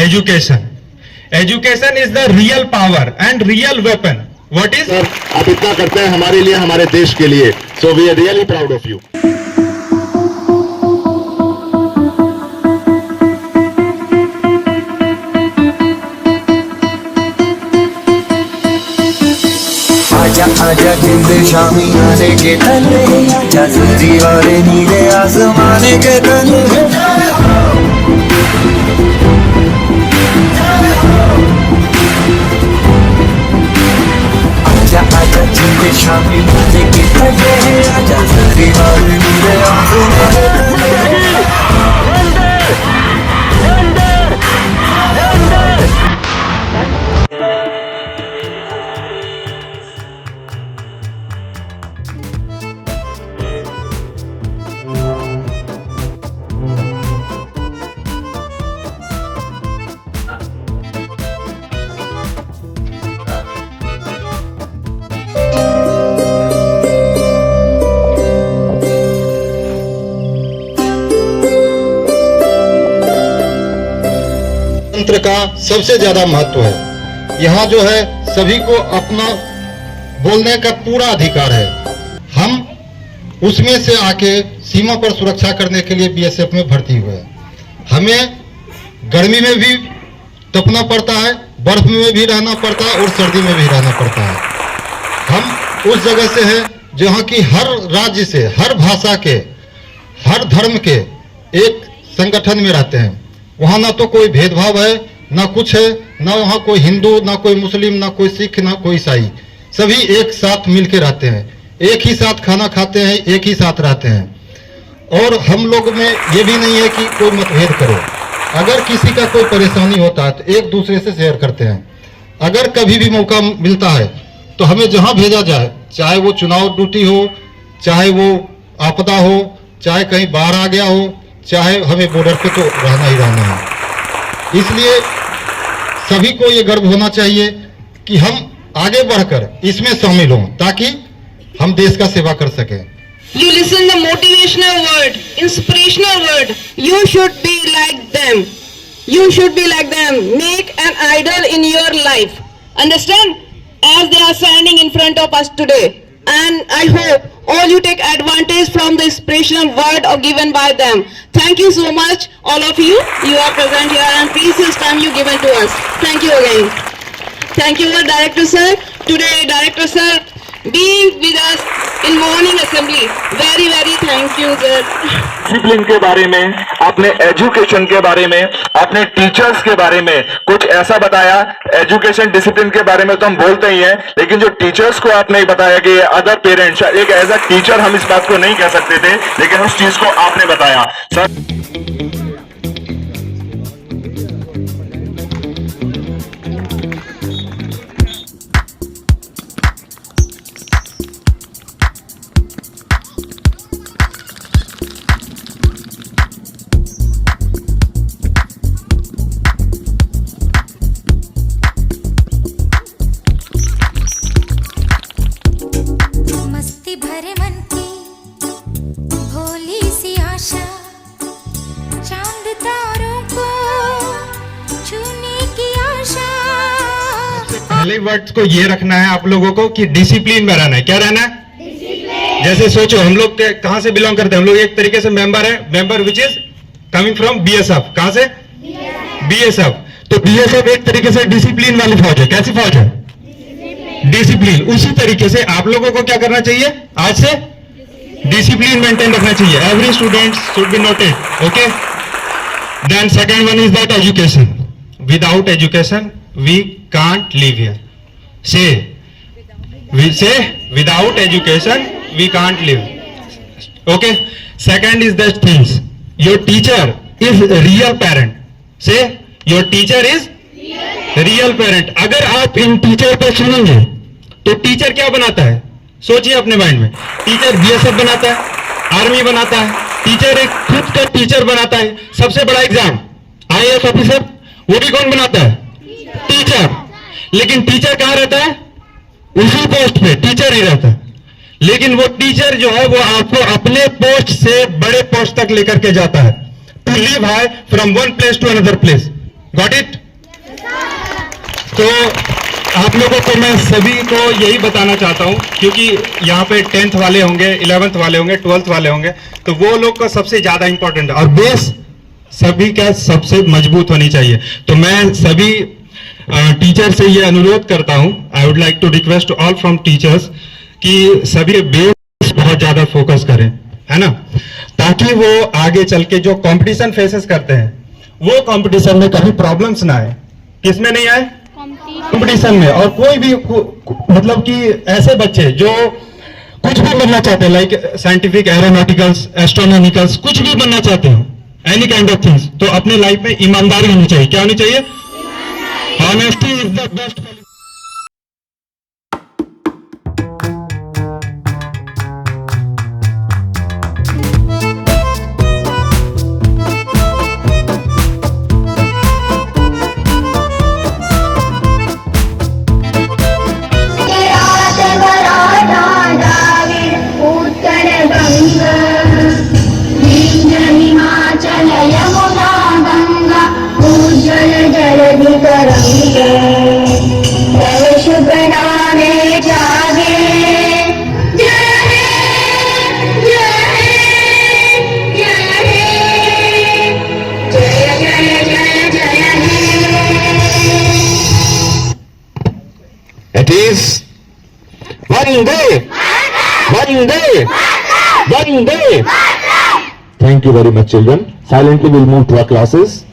education. Education is the real power and real weapon. What is? Sir, आप इतना करते हैं हमारे लिए, हमारे देश के लिए. So we are really proud of you. आजा आजा जिंद शामी आने के तले, आजा सजी वाले नीले आसमाने के तले. आजा आजा जिंद शामी आने के तले, आजा सजी वाले नीले आसमाने के तले. तंत्र का सबसे ज्यादा महत्व है. यहाँ जो है सभी को अपना बोलने का पूरा अधिकार है. हम उसमें से आके सीमा पर सुरक्षा करने के लिए बीएसएफ में भर्ती हुए हैं. हमें गर्मी में भी तपना पड़ता है, बर्फ में भी रहना पड़ता है और सर्दी में भी रहना पड़ता है. हम उस जगह से हैं जहाँ की हर राज्य से, हर भाषा के, हर धर्म के एक संगठन में रहते हैं. वहाँ ना तो कोई भेदभाव है, ना कुछ है, ना वहाँ कोई हिंदू, ना कोई मुस्लिम, ना कोई सिख, ना कोई ईसाई. सभी एक साथ मिलकर रहते हैं, एक ही साथ खाना खाते हैं, एक ही साथ रहते हैं. और हम लोग में ये भी नहीं है कि कोई मतभेद करो. अगर किसी का कोई परेशानी होता है तो एक दूसरे से शेयर करते हैं. अगर कभी भी मौका मिलता है तो हमें जहाँ भेजा जाए, चाहे वो चुनाव ड्यूटी हो, चाहे वो आपदा हो, चाहे कहीं बाहर आ गया हो, चाहे हमें बॉर्डर पे तो रहना ही रहना है. इसलिए सभी को ये गर्व होना चाहिए कि हम आगे बढ़कर इसमें शामिल हों ताकि हम देश का सेवा कर सकें. You listen the motivational word, inspirational word. You should be like them. You should be like them. Make an idol in your life. Understand? As they are standing in front of us today. And I hope all you take advantage from the inspirational word given by them. Thank you so much, all of you. You are present here and precious time you given to us. Thank you again. Thank you, Director Sir. Today, Director Sir being with us in morning assembly. Very, very thank you, sir. Discipline के बारे में, अपने education के बारे में, अपने teachers के बारे में कुछ ऐसा बताया. एजुकेशन डिसिप्लिन के बारे में तो हम बोलते ही हैं, लेकिन जो टीचर्स को आपने बताया कि अदर पेरेंट्स, एक एज अ टीचर हम इस बात को नहीं कह सकते थे, लेकिन उस चीज को आपने बताया सर. भरे मन की भोली सी आशा, चांद तारों को छूने की आशा. पहले वर्ड को ये रखना है आप लोगों को कि डिसिप्लिन में रहना है. क्या रहना है? जैसे सोचो हम लोग कहां से बिलोंग करते हैं. हम लोग एक तरीके से मेंबर है, member which is coming from BSF. कहां से? बीएसएफ. तो बीएसएफ एक तरीके से डिसिप्लिन वाली फौज है. कैसी फौज है? डिसिप्लिन. उसी तरीके से आप लोगों को क्या करना चाहिए? आज से डिसिप्लिन मेंटेन रखना चाहिए. Every student should be noted. Okay. Then second one is that education. Without education we can't live here. से without education we can't live. Okay. Second is that things. Your teacher is real parent. Say your teacher is real parent. अगर आप इन teacher पर सुनेंगे तो teacher क्या बनाता है? सोचिए अपने माइंड में. टीचर बीएसएफ बनाता है, आर्मी बनाता है, टीचर एक खुद का टीचर बनाता है. सबसे बड़ा एग्जाम आईएएस ऑफिसर, वो भी कौन बनाता है? टीचर. लेकिन टीचर कहाँ रहता है? उसी पोस्ट पे टीचर ही रहता है. लेकिन वो टीचर जो है वो आपको अपने पोस्ट से बड़े पोस्ट तक लेकर के जाता है. To live high from one place to another place. Got it? तो आप लोगों को मैं सभी को यही बताना चाहता हूं, क्योंकि यहाँ पे 10th वाले होंगे, 11th वाले होंगे, 12th वाले होंगे, तो वो लोग का सबसे ज्यादा इंपॉर्टेंट है और बेस सभी का सबसे मजबूत होनी चाहिए। तो मैं सभी टीचर से ये अनुरोध करता हूं, I would like to request all from teachers कि सभी बेस बहुत ज्यादा फोकस करें, है ना, ताकि वो आगे चल के जो कंपटीशन फेसेस करते हैं वो कंपटीशन में कभी प्रॉब्लम्स ना आए। किसमें नहीं आए? कंपटीशन में। और कोई भी मतलब कि ऐसे बच्चे जो कुछ भी बनना चाहते हैं, लाइक साइंटिफिक, एरोनॉटिकल्स, एस्ट्रोनॉमिकल्स, कुछ भी बनना चाहते हो, एनी काइंड ऑफ थिंग्स, तो अपने लाइफ में ईमानदारी होनी चाहिए। क्या होनी चाहिए? Honesty is the best. Himachal Yamuna Ganga उज्जवल जलधि तरंगे तव शुभ नामे जागे जय हे जय हे जय हे जय जय जय जय हे। It is Vande, Vande, Vande. Thank you very much, children. Silently we'll move to our classes.